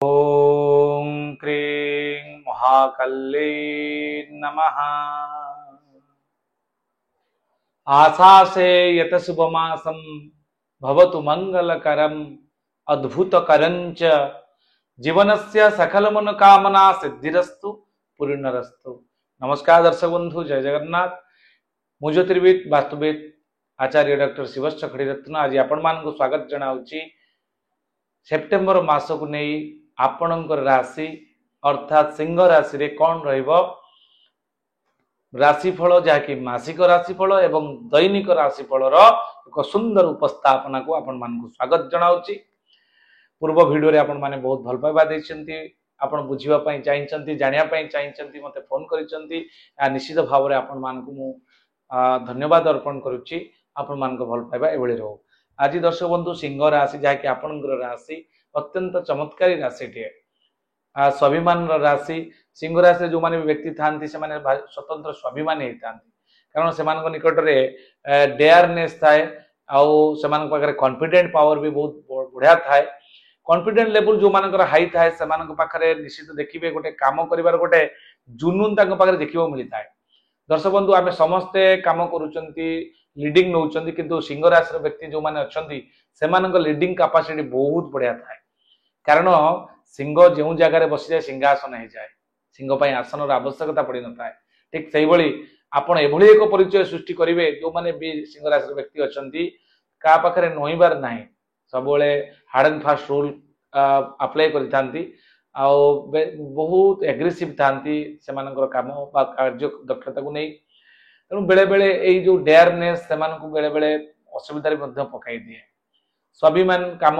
ओम क्रीं महाकल्ले नमः। आशासे यत शुभमासं भवतु मंगलकरम अद्भुतकरंच जीवनस्य सकल मनोकामना सिद्धिरस्तु पूर्णरस्तु। नमस्कार दर्शक बंधु, जय जगन्नाथ। मु ज्योतिर्विद वास्तुविद आचार्य डॉक्टर शिवश्च खड़ीरत्न आज आपण मान स्वागत जनाऊँगी सेप्टेम्बर मास को नहीं आपणकर राशि अर्थात सिंह राशि रे कौन रहिबो राशिफल जहाँकि मासिक राशिफल एवं दैनिक राशिफल एक सुंदर उपस्थापना को आपण मान स्वागत जनाऊँगी। पूर्व वीडियो रे आपण माने बहुत भल पाइबा दैछंती, आपण बुझिबा पई चाहिंचंती, जानिया पई चाहिंचंती, मते फोन करिसंती। आ निश्चित भाव रे आपण मान को मु धन्यवाद अर्पण करूची। आपण मान को भल पाइबा एबळे रहू। आज दर्शक बंधु सिंह राशि जहाँकि आपणकर राशि अत्यंत चमत्कारी राशि टे, स्वाभिमान राशि। सिंह राशि जो माने व्यक्ति थांती से माने स्वतंत्र स्वाभिमानी होता, कारण से निकट में डेयरनेस थाए आउ से कॉन्फिडेंट पावर भी बहुत बढ़िया थाए। कॉन्फिडेंट लेवल जो मानकर हाई थाए से पाखरे निश्चित देखिए गोटे काम करिवार गोटे जुनून तांको पाखरे देखिबो मिलता है। दर्शक बंधु आमे समस्ते काम करूचंती, लीडिंग नौचंती, किंतु सिंह राशि व्यक्ति जो माने अछंती सेमानक लीडिंग कैपेसिटी बहुत बढ़िया थाए। कारण सिंह जो जगह बसी जाए सिंहासन हो जाए, सिंह पर आसन आवश्यकता पड़ न था। ठीक से भाई आपड़ एभली एक परिचय सृष्टि करेंगे जो मैंने भी सिंह राशि व्यक्ति अच्छा क्या पाखे नईबार ना, सब hard and fast rule apply करती, बहुत एग्रेसिव था से कम कार्य दक्षता को नहीं। तेणु बेले बेले यही जो डेयरनेस से बेले बेले असुविधार पकई दिए, स्वाभिमान काम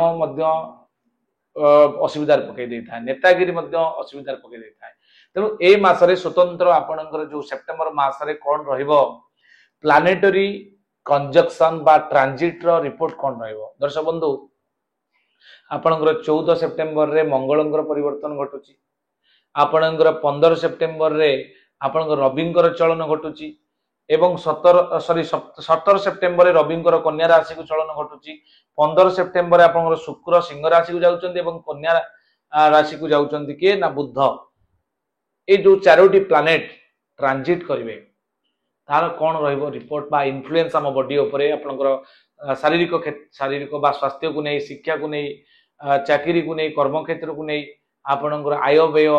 असुविधार पकई दे था, नेतागिरी असुविधार पकई दे था। तेणु ए मासरे स्वतंत्र आपणकर जो सेप्टेम्बर मासरे कौन रहिबो प्लानेटरी कंजक्शन बा ट्रांजिट रो रिपोर्ट कौन रहिबो। दर्शक बंधु आपणकर 14 सेप्टेम्बर रे मंगलंकर परिवर्तन घटुची, आपणकर 15 सेप्टेम्बर रे आपणकर रविंकर चलन घटुची एवं 17 सेप्टेम्बर रविंकर कन्या राशि को चलन घटुची। 15 सेप्टेम्बर आपणकर शुक्र सिंह राशि को जाउचंती एवं कन्या राशि को जाउचंती के ना बुध। ये जो चारोटी प्लानेट ट्रांजिट करेंगे तार कौन रहिबो रिपोर्ट बा इन्फ्लुएंस आम बॉडी उपरे आपणकर शारीरिक बा स्वास्थ्य को नहीं, शिक्षा को नहीं, चाकरी को नहीं, कर्म क्षेत्र को नहीं, आपणकर आय व्यय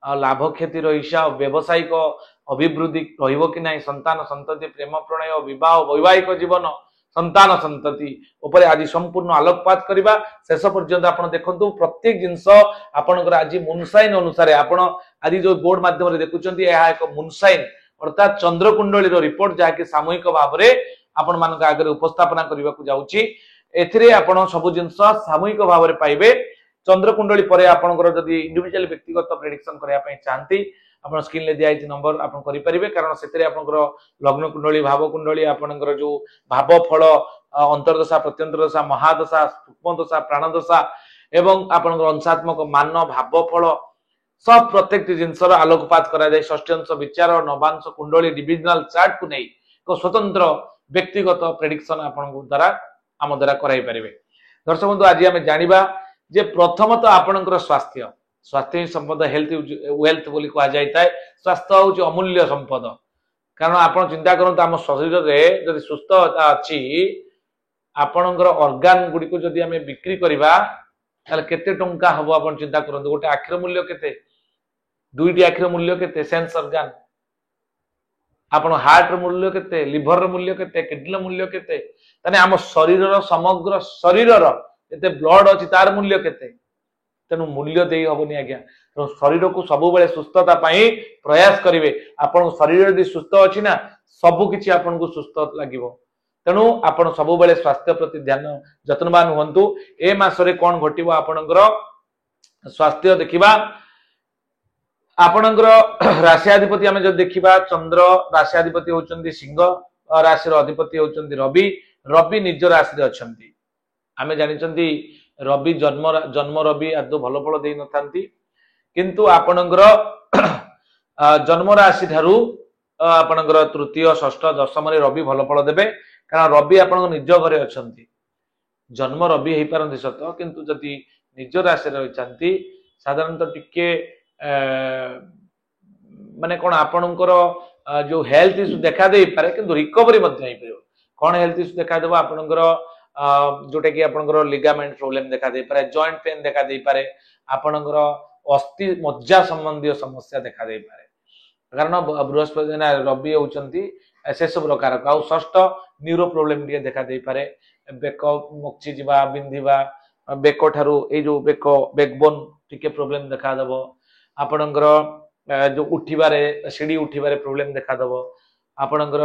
लाभ क्षतिर हिसाब, व्यावसायिक अभिवृद्धि रहिबो कि नहीं, संतान संतति, प्रेम प्रणय, विवाह, वैवाहिक जीवन, संतान संतति उपरे आज संपूर्ण आलोकपात करबा। शेष पर्यंत आपण देखंतु प्रत्येक जिंस आपणकर आज मूनसाइन अनुसार आपण आज जो बोर्ड माध्यम रे देखुचंती यह एक मूनसाइन अर्थात चंद्रकुंडली रो रिपोर्ट जाके सामूहिक भाव में आपण मानक आगे उपस्थापना करबा को जाउची। एथिरे आपण सब जिंस सामूहिक भाव में पाइबे। चंद्रकुंडली परे आपणकर जदि इंडिविजुअल व्यक्तिगत प्रेडिक्शन करया पई चाहंती आपण स्क्रीन ले दिया नंबर आपण करि परिबे, कारण सेतरे आपणकर लग्न कुंडली, भाव कुंडली, आपणकर जो भाव फल, अंतरदशा, प्रत्यंतरदशा, महादशा, सूक्ष्मदशा, प्राणदशा एवं आपणकर अंशात्मक मान भाव फल सब प्रत्येक जिनसर आलोकपात करा जाय। षष्ठ्यांश विचार, नवांश कुंडली, डिविजनल चार्ट को नहीं एक स्वतंत्र व्यक्तिगत प्रेडिक्शन आपण द्वारा आम द्वारा कराई परिबे। दर्शक बंधु आज आम जानिबा जे प्रथमतः आपणकर स्वास्थ्य, स्वास्थ्य ही संपद, हेल्थ वेल्थ बोली कहा जाता है। स्वास्थ्य हूँ अमूल्य संपद, कारण आप चिंता करते आम शरीर में जब सुस्थता अच्छी आपणकर अर्गान गुड़ी को जदि आम बिक्री करवा केते टंका हम आप चिंता करते। गोटे आखिर मूल्य केते, दुईटी आखिर मूल्य केते, सेंस अर्गान आपण हार्ट मूल्य केते, लिभर मूल्य केते, किडनी मूल्य केते, तने आम शरीर समग्र शरीर जते ब्लड अच्छी तार मूल्य केते। तेणु मूल्य दे हबनी आज्ञा। तो शरीर को सब बेले सुस्थता प्रयास करेंगे। आपण शरीर यदि सुस्थ अच्छी ना सबु किछि आपण को सुस्थ लागिवो। तेणु आपण सब बेले स्वास्थ्य प्रति ध्यान जत्नवान हुंतु। ए मासरे कोन घटिबो आपणकर स्वास्थ्य देखिबा। आपणकर राशियाधिपति आमे जब देखिबा चंद्र राशियाधिपति होचंदी सिंह राशि रो अधिपति होचंदी रवि। रवि निज राशि रे अछंती। आमे जानिचंदी रवि जन्म रवि आदौ भल फल दे न थांती, किंतु आपणकर जन्म राशि ठारू आपणकर तृतीय, षष्ठ, दशम रे रवि भल फल देबे, कारण रवि आपन निज घरे अछंती। जन्म रवि हो पारती सत, किंतु जदि निज राशि रही साधारणतः टिके माने कोन आपणकर जो हेल्थ इश्यू देखा दे पारे किंतु रिकवरी मध्य होई परियो कोन हेल्थ इश्यू देखा देबो आपणकर जोटा कि आपणकर लिगामेंट प्रॉब्लम देखा दे पारे जॉइंट पेन देखा दे पारे आपणकर अस्थि मज्जा संबंधी समस्या देखा दे पारे कारण बृहस्पति रवि होउचंती से सब प्रकार का षष्ठ न्यूरो प्रॉब्लम टिके देखा दे पारे बेक मुक्ची जिबा बिंधिबा बेक ठारू ए जो बेक बैकबोन टिके प्रॉब्लम देखा देबो आपणकर जो उठिबारे सीढ़ी उठिबारे प्रॉब्लम देखा देबो आपणकर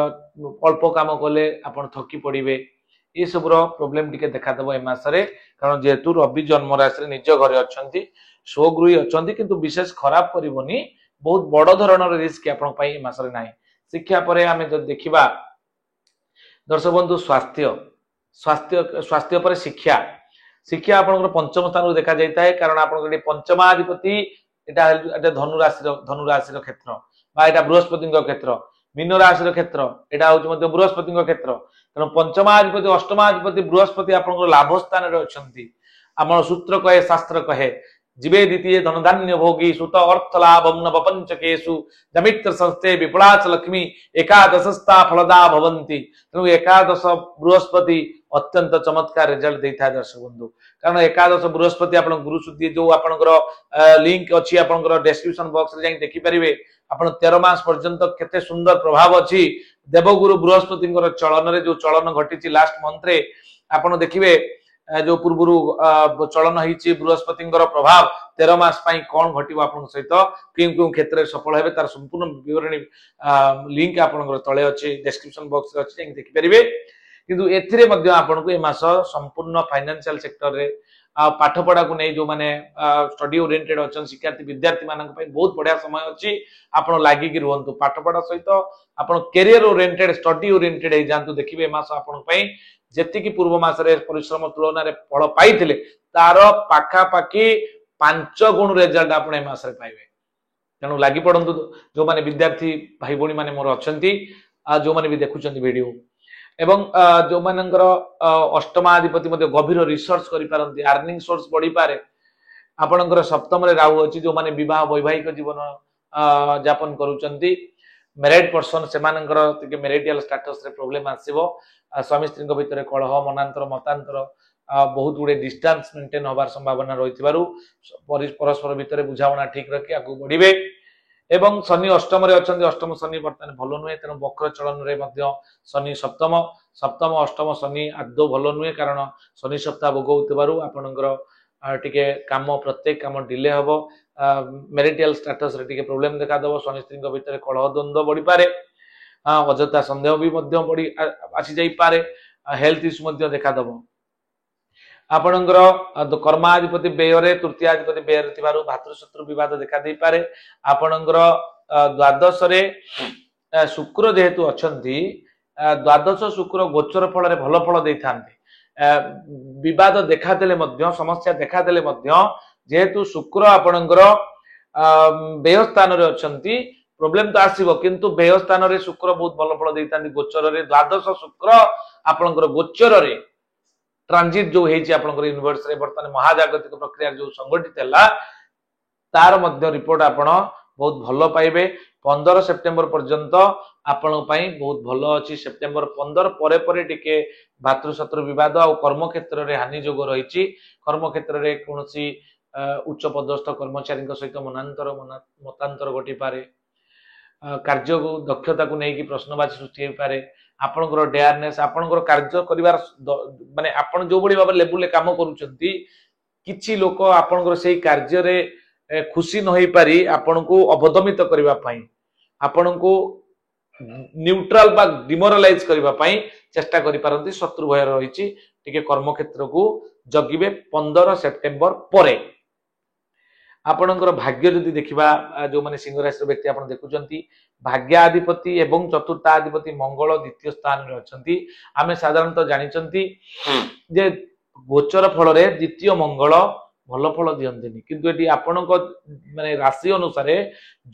अल्प काम कले आपण थकी पड़िबे ये सब प्रॉब्लम टिके देखा देबो ए मासरे कारण जेहेतु रवि जन्म राशि निज घरे अछंती स्वगृही अछंती किंतु विशेष खराब करिवोनी बहुत बड़ धरणर रिस्क आपण पई ए मासरे नाही शिक्षा परे आमे जो देखिबा दर्शक बंधु स्वास्थ्य स्वास्थ्य स्वास्थ्य पर शिक्षा शिक्षा आपन पंचम स्थान देखा जाता है कारण आपन पंचमाधिपति एटा धनु राशि क्षेत्र बा एटा बृहस्पति क्षेत्र मीन राशि क्षेत्र एटा होउछ बृहस्पति क्षेत्र तेणु पंचमाधिपति अष्टमाधिपति बृहस्पति आपन लाभ स्थान अच्छी आम सूत्र कहे शास्त्र कहे जीवे द्वितीय धनधान्य भोगी सुत अर्थ लाभम नव पंचकेशु जमित्र संस्थे विपुलाच लक्ष्मी एकादशस्था फलदा भवंती तेणु एकादश बृहस्पति अत्यंत चमत्कार रिजल्ट देता है दर्शक बंधु कारण एकादश बृहस्पति आप गुरु शुद्धि जो आपंकर लिंक अच्छी आपंकर डिस्क्रिप्शन बॉक्स रे देखि परिवे आपण 13 मास पर्यंत केते सुंदर प्रभाव अच्छी देवगुरु बृहस्पति चलन रे जो चलन घटी लास्ट मंथ रे आपण देखिवे जो पूर्व चलन होती बृहस्पति प्रभाव 13 मास कौन घटो आप सहित क्यों क्यों क्षेत्र में सफल है तार संपूर्ण विवरणी लिंक आप तले अच्छे डिस्क्रिप्शन बॉक्स रे अच्छे देखिपारे किंतु एथिरे मध्य आपनको ए मास संपूर्ण फाइनेंशियल सेक्टर रे पाठपढ़ा को नहीं जो माने स्टडी ओरिएंटेड अच्छा शिक्षार्थी विद्यार्थी मान बहुत बढ़िया समय अच्छी आप लगिकी रुहतु पाठपढ़ा सहित आप कैरियर ओरिएंटेड स्टडी ओरिएंटेड हो जातु देखिए मास आपण जेतिकी पूर्व मासरे परिश्रम तुलन में फल पाई तार पाखापाखि 5 गुण रिजल्ट आप मासरे पाइबे तेणु लगी पड़ू जो माने विद्यार्थी भाई भौणी माने मोर अछंती जो माने भी देखुचंती वीडियो एवं जो मानकर अष्टमाधिपति गभीर रिसर्च करि पारंती अर्निंग सोर्स बढ़ी पारे आपणकर सप्तम रे राहु अछि जो माने विवाह वैवाहिक जीवन यापन करूचंती मैरिड पर्सन से मैरिटल स्टेटस रे प्रॉब्लम आसीबो स्वामी स्त्री भितर कलह मनांतर मतांतर बहुत गुड़े डिस्टेंस मेंटेन होबार संभावना रही परस्पर भितर बुझावना ठीक रखी आगु बढ़िबे एवं शनि अष्टम रे अछंती अष्टम शनि वर्तमान भलो नुहे तेणु वक्र चलन रे मध्य शनि सप्तम सप्तम अष्टम शनि आदौ भलो नुहे कारण शनि सप्ताह भोगौतबारु आपणकर टिके काम प्रत्येक काम डिले हबो मैरिटल स्टेटस रे टिके प्रॉब्लम देखा दबो स्वामी स्त्री भितर कलह द्वंद्व बढ़ी पारे अजथा संदेह भी बढ़ी आसी जाई पारे हेल्थ इश्यू मध्य देखा दबो आपणकर कर्माधिपति व्यय तृतीयाधिपति व्यय भातृशत्रु विवाद देखा दे पारे आपणकर द्वादश रे शुक्र जेहेतु अछंती द्वादश शुक्र गोचर फल रे भल फल दे थांती विवाद देखा देले मध्य समस्या देखा देले मध्य जेहेतु शुक्र आपणकर व्यय स्थान रे अछंती प्रॉब्लम तो आसीबो किंतु व्यय स्थान रे शुक्र बहुत भल फल दे थांती गोचर रे द्वादश शुक्र आपणकर गोचर रे ट्रांजिट जो हेची आपनकर यूनिवर्स रे वर्तमान महाजागतिक प्रक्रिया जो संगठित हैला तार मध्य रिपोर्ट आपण बहुत भलो पाइबे 15 सेप्टेम्बर पर्यंत आपण पई बहुत भलो अछि सेप्टेम्बर 15 परे परे टिके भातृशत्रु विवाद आ कर्म क्षेत्र रे हानि जोग रहिछि कर्म क्षेत्र रे कोनोसी उच्च पदस्थ कर्मचारी सहित मतांतर घटी पारे कार्य को दक्षता को लेकिन प्रश्नवाची सृष्टि हो पारे आपणकर डेयरनेस आपणकर कार्य करिवार माने आपण जो बड़ी भाव लेवल काम करूचंती किछि लोक आपणकर सेही कार्य रे खुशी न होई पारी आपण को अवदमित करिवा पई आपण को न्यूट्रल बा डिमोरलाइज करिवा पई चेष्टा करि पारंती शत्रु भय रहिछि टिके कर्म क्षेत्र को जगिबे 15 सेप्टेम्बर परे आपणकर भाग्य जदि देखिबा जो माने सिंह राशि व्यक्ति आपण देखुचंती भाग्याधिपति एवं चतुर्थाधिपति मंगल द्वितीय स्थान रे अछंती आमे साधारणतः जानिचंती जे गोचर फल रे द्वितीय मंगल भल फल दियंतिनी किंतु एटी आपणक माने राशि अनुसार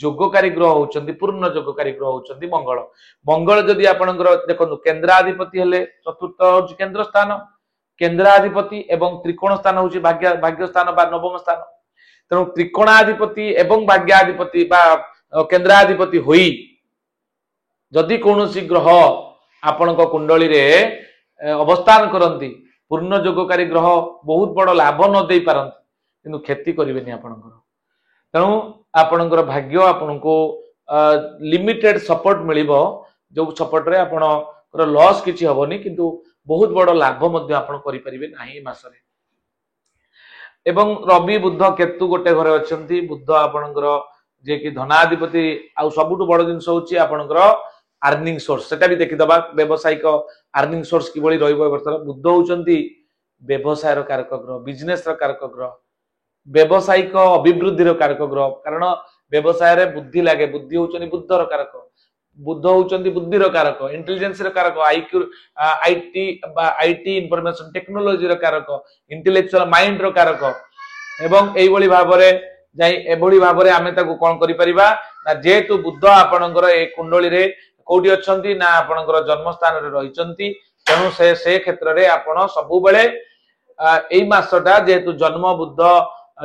योगकारी ग्रह होचंती पूर्ण योगकारी ग्रह होचंती मंगल मंगल जदि आपणकर देखंतु केंद्राधिपति हेले चतुर्थ होची केंद्र स्थान केंद्राधिपति एवं त्रिकोण स्थान होची भाग्य स्थान बा नवम स्थान तेणु त्रिकोणाधिपति एवं भाग्याधिपति बा केन्द्राधिपति होई जदि कौन ग्रह आपण कुंडली रे अवस्थान करती पूर्ण जोगकारी ग्रह बहुत बड़ लाभ न दे पारती किंतु क्षति करेंगे आपणकर तेणु आपणकर भाग्य आपण को लिमिटेड सपोर्ट मिल जो सपोर्ट रे आपणकर लॉस किसी हेनी किंतु बहुत बड़ लाभ आपण करें ना मसरे एवं रवि बुध केतु गोटे घरे अच्छा बुध आपणकर जे कि धनाधिपति आउ सबुठ बड़ जिनस हूँ आपणकर अर्निंग सोर्स सेटा भी देखीदबा व्यवसायिक अर्निंग सोर्स किभଳି ରହିବ ବର୍ତ୍ତମାନ ବୁଧ ହଉଛନ୍ତି ବ୍ୟବସାୟର कारक ग्रह बिजनेस ର कारक ग्रह ବ୍ୟବସାୟିକ ଅଭିବୃଦ୍ଧିର कारक ग्रह କାରଣ ବ୍ୟବସାୟରେ ବୁଦ୍ଧି ଲାଗେ ବୁଦ୍ଧି ହଉଛନ୍ତି ବୁଦ୍ଧର कारक ବୁଧ ହଉଛନ୍ତି ବୁଦ୍ଧିର कारक इंटेलिजेंस ର कारक आईटी इंफॉर्मेशन टेक्नोलॉजी ର कारक इंटेलेक्चुअल माइंड ର कारक एवं एभଳି भाबरे जाई एभଳି भाबरे आमे ताको कोन करि परिबा ना जेतु बुध आपणकर ए कुंडली रे कोठी अछंती ना आपणकर जन्म स्थान रे रहिचंती तेणु से क्षेत्र रे आपण सबु बेले एई मासटा जेतु जन्म बुध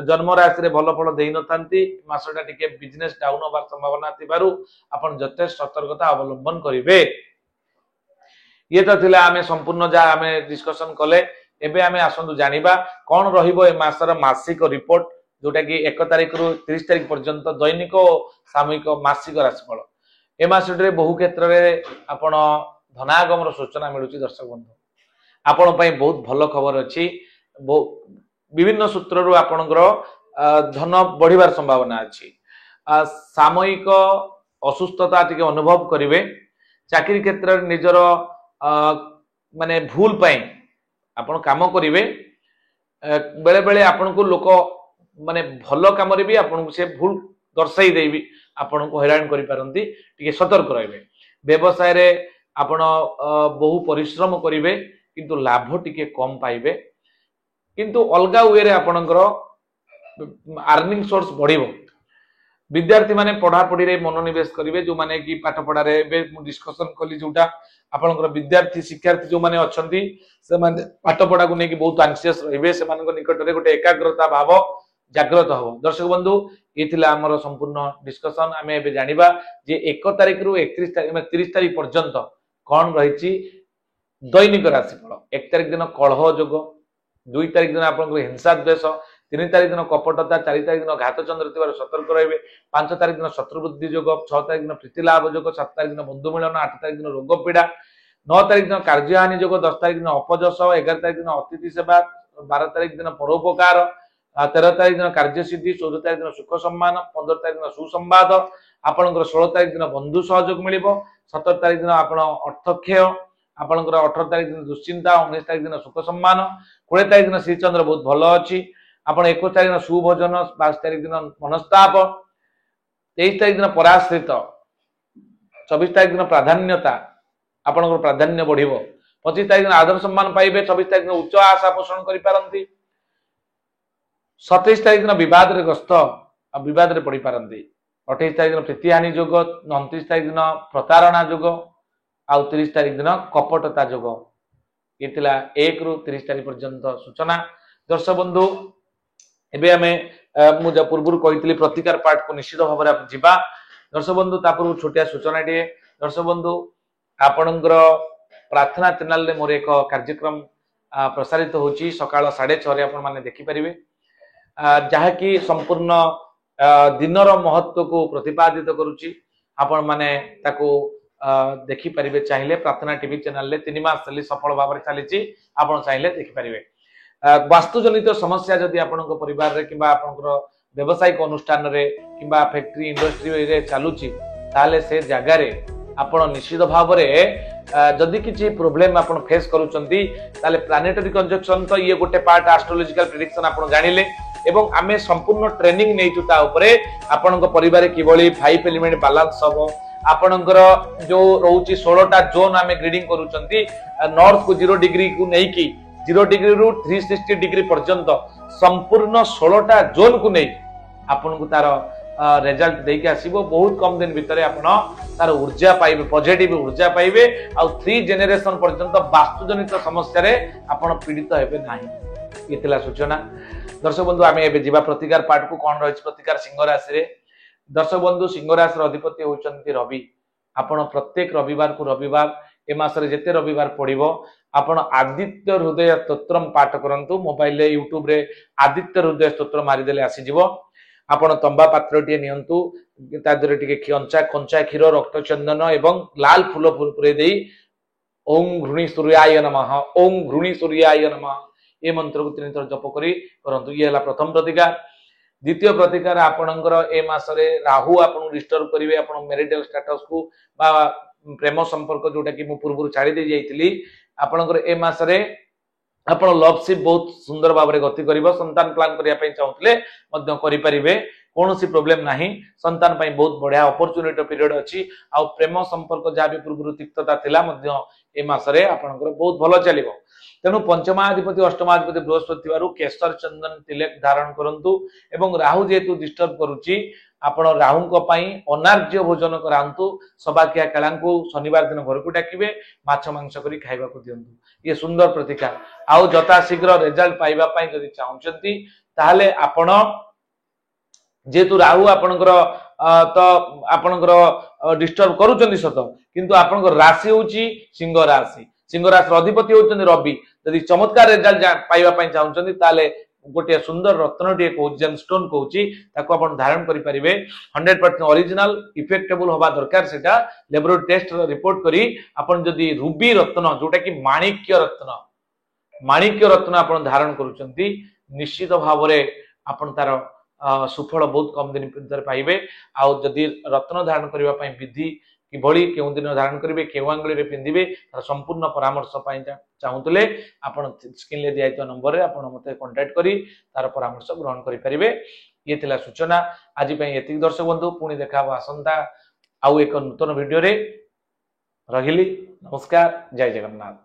जन्म राशि रे भल फल देई नथांती मासटा टिके बिजनेस डाउन होबार संभावना थिबारु आपण जते सतर्कता अवलंबन करिवे ये तो थिला आमे संपूर्ण जा आमे डिस्कशन कले एबे आमे आसंतु जानिबा कोन रहिबो ए मासर मासिक रिपोर्ट जोटा कि 1 तारिख रु 30 तारिख पर्यंत दैनिक सामूहिक मासिक राशिफल ए मासटे बहु क्षेत्र में आपण धनागम सूचना मिलूँ दर्शक बंधु आपण बहुत भल खबर अच्छी विभिन्न सूत्र आपणकर धन बढ़िबार संभावना अच्छी सामयिक असुस्थता टिके अनुभव करेंगे चाकरी क्षेत्र में निजर माने भूल आपण काम करेंगे बेले बेले आपण को लोक माने भल कम भी आपन से भूल दर्शाई देवी आपण को हैरान करि पारंती टिके सतर्क रहिबे व्यवसाय रे आपण बहु परिश्रम करिवे किंतु लाभ टिके कम पाइबे किंतु अलगा वे रे आपणकर अर्निंग सोर्स बढ़िबो विद्यार्थी माने पढ़ा पढ़ी रे मनोनिवेश करिवे जो माने कि पाठ पढ़ा रे बे डिस्कशन कली जोटा आपणकर विद्यार्थी शिक्षार्थी जो माने अछंती से माने पाठ पढ़ा को नेकी बहुत एंशियस रहिबे से मानक निकट रे गोटे एकाग्रता भाव जागृत हम दर्शक बंधु ये आमर संपूर्ण डिस्कशन आम ए जाना जे 1 तारिख रु 31 तारिख 30 तारिख पर्यंत कौन रही दैनिक राशिफल 1 तारिख दिन कलह जोग 2 तारिख दिन आप हिंसा द्वेष 3 तारिख दिन कपटता 4 तारिख दिन घात चंद्र सतर्क रे 5 तारिख दिन शत्रुबुद्धि जोग 6 तारिख दिन प्रीतिलाभ जोग 7 तारिख दिन बंधु मिलन 8 तारिख दिन रोग पीड़ा 9 तारिख दिन कार्यहानि जोग 10 तारिख दिन अपजस 11 तारिख दिन अतिथि सेवा 12 तारिख दिन परोपकार 13 तारिख दिन कार्यसिद्धि 14 तारिख दिन सुख सम्मान 15 तारिख दिन सुसंवाद आपणकर 16 तारिख दिन बंधु सहयोग मिल 17 तारिख दिन आप अर्थक्षय आपणकर 18 तारिख दिन दुश्चिंता 19 तारिख दिन सुख सम्मान 20 तारिख दिन श्रीचंद्र बहुत भल अच्छी आप 21 तारिख दिन सुभोजन 22 तारिख दिन मनस्ताप 23 तारिख दिन पराश्रित 24 तारिख दिन प्राधान्यता आपणकर प्राधान्य बढ़ 25 तारिख दिन आदर सम्मान पाइबे 26 तारिख दिन उच्च आशा पोषण करि 27 तारिख दिन विवाद रे ग्रस्त विवाद रे पड़ी पारंती 28 तारिख दिन प्रीतिहानि जोग 29 तारिख दिन प्रतारणा जोग आउ 30 तारिख दिन कपटता जोग ये 1 रु 30 तारिख पर्यंत सूचना दर्शक बंधु एबे आमे मु पूर्व कही प्रतिकार पार्ट को निश्चित भाव में जीवा दर्शक बंधु तापूर्व छोटिया सूचना टे दर्शक बंधु आपणकर प्रार्थना चैनल रे मोर एक कार्यक्रम प्रसारित होची सकाळ 6:30 आपण माने देखि परिबे जहाँकि संपूर्ण दिनर महत्व को प्रतिपादित करुच्ची आपण माने ताको देखि परिबे चाहिए प्रार्थना टीवी चैनल ले 3 मास चली सफल भाव में चली आपण चाहिए देखि परिबे वास्तुजनित समस्या जदि आपण परिवार रे किबा आपनकर व्यवसायिक अनुष्ठान रे किबा फैक्ट्री इंडस्ट्री रे चालुची ताले से जगह रे आपण निश्चित भाव में जदि किसी प्रोब्लेम आपण फेस करूचंती ताले प्लानेटरी कंजक्शन तो ये गोटे पार्ट एस्ट्रोलॉजिकल प्रेडिक्शन आपण जानिले एवं आमे संपूर्ण ट्रेनिंग नेइचु ता उपरे आपनक परिवार किबळी 5 एलिमेंट बैलेंस हबो आपनकर जो रहउची 16 टा जोन आमे ग्रीडिंग करूचंती नॉर्थ को 0 डिग्री को नै की 0 डिग्री रु 360 डिग्री पर्यंत संपूर्ण 16 टा जोन को नै आपनको तार रिजल्ट देके आसीबो बहुत कम दिन भितर आपण तार ऊर्जा पाइबे पॉजिटिव ऊर्जा पाइबे आ 3 जनरेशन पर्यंत वास्तुजनित समस्या रे आपण पीड़ित हेबे नाही ये थिला सूचना। दर्शक बंधु आम ए जीवा प्रतिकार पार्ट को कौन रही प्रतिकार सिंह राशि रे। दर्शक बंधु सिंह राशि अधिपति होचंती रवि। आपण प्रत्येक रविवार को रविवार ए मासरे जेते रविवार पड़िबो आपण आदित्य हृदय स्तोत्रम पाठ करंतु। मोबाइल रे यूट्यूब रे आदित्य हृदय स्तोत्र मारी देले आसी जिवो। आपण तंबा पात्र टी नियंतु ता दरे टिके कंचा कंचा क्षीर रक्त चंदन एवं लाल फूल पुरे देई ओम घृणी सूर्याय नमः ओम घृणी सूर्याय नमः ये मंत्र को 3 थर जप करी करंतु। ये हला प्रथम प्रतिकार। द्वितीय प्रतिकार आपणकर ए मासरे राहु आपन डिस्टर्ब करिवे आपन मैरिटल स्टेटस को बा प्रेम संपर्क जोटा कि मु पूर्व छाड़ी दे जाइतिली आपणकर ए मासरे आपण लवशिप बहुत सुंदर भाव में गति करिवो। संतान प्लान करिया पई चाहुतले मध्य करि परिबे कोनोसी प्रॉब्लम नाही। संतान पई बहुत बढ़िया अपॉर्चुनिटी पीरियड अछि। आ प्रेम संपर्क जहाँ भी पूर्व तिक्तता थिला मध्य ए मासरे आपणकर बहुत भलो चलिबो। तेणु पंचमाधिपति अष्टमाधिपति बृहस्पति थिबारु केसर चंदन तिलक धारण करंतु एवं राहु जेतु डिस्टर्ब करूची आपण राहु को पई अनार्य भोजन करांतु। सबाकिया केलांकु शनिवार दिन घर को डाकिबे माछ मांस करी खाइबा को दियंतु। ये सुंदर प्रतिकार। आउ जता शीघ्र रिजल्ट पाइबा पई जदि चाहुचंती ताहाले आपण जेतु राहु आपणकर तो आपणकर डिस्टर्ब करूचंती सत किंतु आपणकर राशि होची सिंह राशि। सिंह राशि अधिपति होचंती रवि। यदि चमत्कार रिजल्ट पाइबा पई चाहुचंती ताहाले गोटे सुंदर रत्न टे को जेम स्टोन कहूची ताको आपण धारण करि परिबे। 100% ओरिजिनल इफेक्टेबल होबा दरकार। सेटा लेबोरेटरी टेस्ट रिपोर्ट करी आपण जदि रूबी रत्न जोटा कि माणिक्य रत्न आपण धारण करूचंती निश्चित भाव रे आपण तार सुफल बहुत कम दिन भीतर पाइबे। आउ जदि रत्न धारण करबा पई विधि किभली केउ दिन धारण करिवे केउ आंगुली रे पिंदिबे तार संपूर्ण परामर्श पई चाहुतले आपण स्क्रीन ले दियाइतो नंबर रे आपण मते कांटेक्ट करी तार परामर्श ग्रहण करि परिबे। ये थिला सूचना। आज पई एतिक दर्शक बंधु पुणी देखाबो आसंता आउ एक नूतन वीडियो रे। रहिली नमस्कार जय जगन्नाथ।